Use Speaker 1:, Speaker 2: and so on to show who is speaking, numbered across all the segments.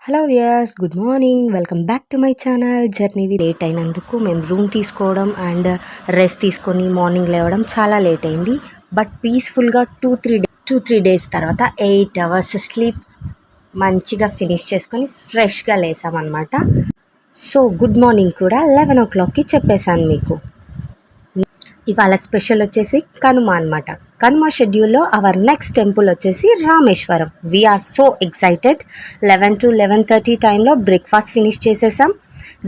Speaker 1: Hello viewers, good morning. Welcome back to my channel. Journey with late అయినందుకు మేము room తీసుకోవడం and rest తీసుకొని morning లేవడం చాలా లేట్ అయింది. బట్ పీస్ఫుల్గా టూ త్రీ డేస్ తర్వాత 8 అవర్స్ స్లీప్ మంచిగా ఫినిష్ చేసుకొని ఫ్రెష్గా లేసామన్నమాట. సో గుడ్ మార్నింగ్ కూడా 11 o'clockకి చెప్పేశాను మీకు. ఇవాళ స్పెషల్ వచ్చేసి కనుమ అనమాట. కనుమ షెడ్యూల్లో అవర్ నెక్స్ట్ టెంపుల్ వచ్చేసి Rameswaram. We're so excited. 11 to 11:30 టైంలో బ్రేక్ఫాస్ట్ ఫినిష్ చేసేసాం.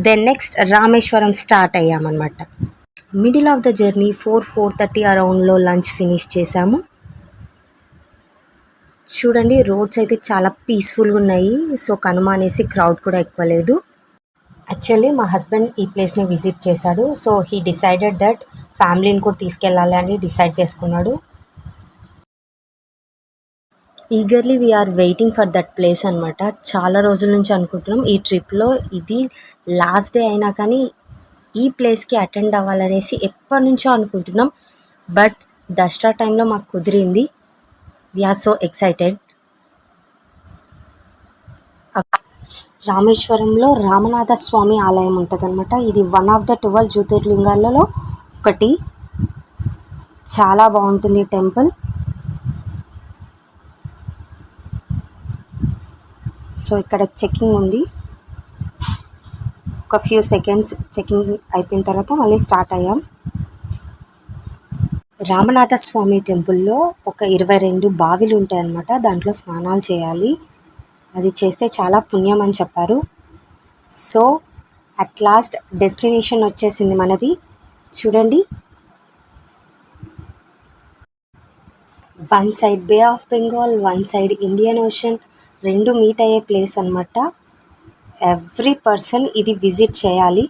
Speaker 1: దెన్ నెక్స్ట్ రామేశ్వరం స్టార్ట్ అయ్యామన్నమాట. మిడిల్ ఆఫ్ ద జర్నీ 4:30 అరౌండ్లో లంచ్ ఫినిష్ చేసాము. చూడండి, రోడ్స్ అయితే చాలా పీస్ఫుల్గా ఉన్నాయి. సో కనుమ అనేసి క్రౌడ్ కూడా ఎక్కువ లేదు. యాక్చువల్లీ మా హస్బెండ్ ఈ ప్లేస్ని విజిట్ చేశాడు. సో హీ డిసైడెడ్ దట్ ఫ్యామిలీని కూడా తీసుకెళ్ళాలి అని డిసైడ్ చేసుకున్నాడు. Eagerly we are waiting for that place అనమాట. చాలా రోజుల నుంచి అనుకుంటున్నాం ఈ ట్రిప్లో ఇది లాస్ట్ డే అయినా కానీ ఈ ప్లేస్కి అటెండ్ అవ్వాలనేసి ఎప్పటి నుంచో అనుకుంటున్నాం. బట్ దసరా టైంలో మాకు కుదిరింది. We're so excited. రామేశ్వరంలో రామనాథ స్వామి ఆలయం ఉంటుందన్నమాట. ఇది వన్ ఆఫ్ ద 12 జ్యోతిర్లింగాలలో ఒకటి. చాలా బాగుంటుంది టెంపుల్. సో ఇక్కడ చెకింగ్ ఉంది. ఒక ఫ్యూ సెకండ్స్ చెకింగ్ అయిపోయిన తర్వాత మళ్ళీ స్టార్ట్ అయ్యాం. రామనాథ స్వామి టెంపుల్లో ఒక 22 బావిలు ఉంటాయన్నమాట. దాంట్లో స్నానాలు చేయాలి. అది చేస్తే చాలా పుణ్యం అని చెప్పారు. సో అట్ లాస్ట్ డెస్టినేషన్ వచ్చేసింది మనది. చూడండి, one side bay of Bengal, one side Indian ocean, రెండు మీట్ అయ్యే ప్లేస్ అనమాట. ఎవ్రీ పర్సన్ ఇది విజిట్ చేయాలి.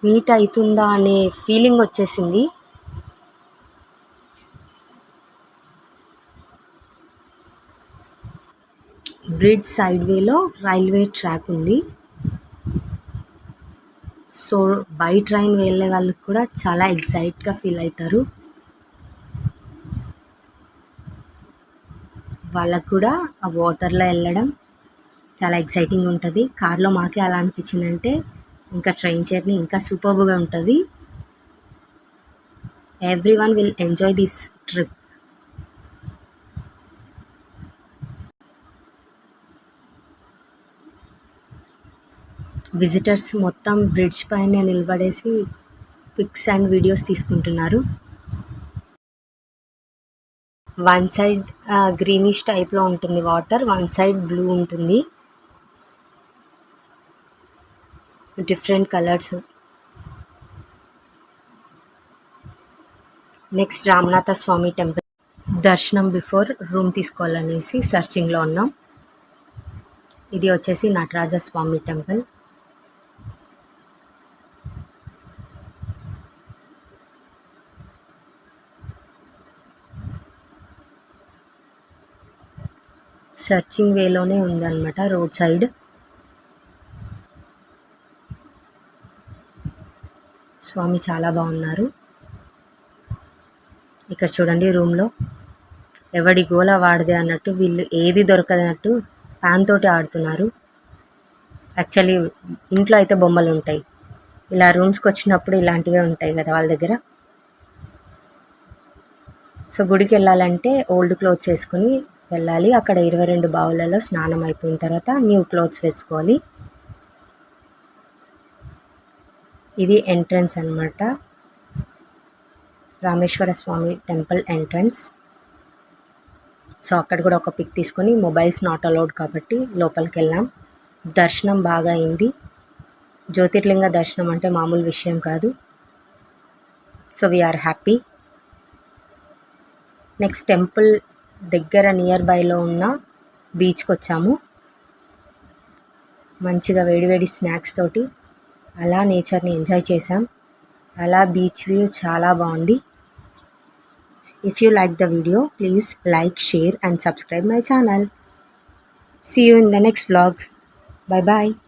Speaker 1: మీట్ అవుతుందా అనే ఫీలింగ్ వచ్చేసింది. బ్రిడ్జ్ సైడ్ వేలో రైల్వే ట్రాక్ ఉంది. సో బై ట్రైన్ వెళ్ళే వాళ్ళకి కూడా చాలా ఎక్సైట్గా ఫీల్ అవుతారు. వాళ్ళకు కూడా ఆ వాటర్లో వెళ్ళడం చాలా ఎక్సైటింగ్ ఉంటుంది. కార్లో మాకే అలా అనిపించిందంటే ఇంకా ట్రైన్ జర్నీ ఇంకా సూపర్గా ఉంటుంది. Every one will enjoy this trip. Visitors మొత్తం బ్రిడ్జ్ పైన నిలబడేసి పిక్స్ అండ్ వీడియోస్ తీసుకుంటున్నారు. వన్ సైడ్ గ్రీనిష్ టైప్లో ఉంటుంది వాటర్, వన్ సైడ్ బ్లూ ఉంటుంది. Different colours. నెక్స్ట్ రామనాథ స్వామి టెంపుల్ దర్శనం బిఫోర్ రూమ్ తీసుకోవాలనేసి సర్చింగ్లో ఉన్నాం. ఇది వచ్చేసి నటరాజ స్వామి టెంపుల్. సర్చింగ్ వేలోనే ఉందన్నమాట రోడ్ సైడ్. స్వామి చాలా బాగున్నారు. ఇక్కడ చూడండి రూమ్లో ఎవడి గోల వాడిదే అన్నట్టు వీళ్ళు ఏది దొరకదన్నట్టు ఫ్యాన్ తోటి ఆడుతున్నారు. యాక్చువల్లీ ఇంట్లో అయితే బొమ్మలు ఉంటాయి, ఇలా రూమ్స్కి వచ్చినప్పుడు ఇలాంటివే ఉంటాయి కదా వాళ్ళ దగ్గర. సో గుడికి వెళ్ళాలంటే ఓల్డ్ క్లోత్స్ వేసుకుని వెళ్ళాలి. అక్కడ 22 బావులలో స్నానం అయిపోయిన తర్వాత న్యూ క్లోత్స్ వేసుకోవాలి. ఇది ఎంట్రన్స్ అన్నమాట, రామేశ్వర స్వామి టెంపుల్ ఎంట్రన్స్. సో అక్కడ కూడా ఒక పిక్ తీసుకొని, మొబైల్స్ నాట్ అలౌడ్ కాబట్టి లోపలికి వెళ్ళాం. దర్శనం బాగా అయింది. జ్యోతిర్లింగ దర్శనం అంటే మామూలు విషయం కాదు. So we are happy. Next temple దగ్గర నియర్ బైలో ఉన్న బీచ్కి వచ్చాము. మంచిగా వేడివేడి స్నాక్స్ తోటి అలా నేచర్ని ఎంజాయ్ చేసాం. అలా బీచ్ వ్యూ చాలా బాగుంది. If you like the video, please like, share and subscribe my channel. See you in the next vlog. Bye bye.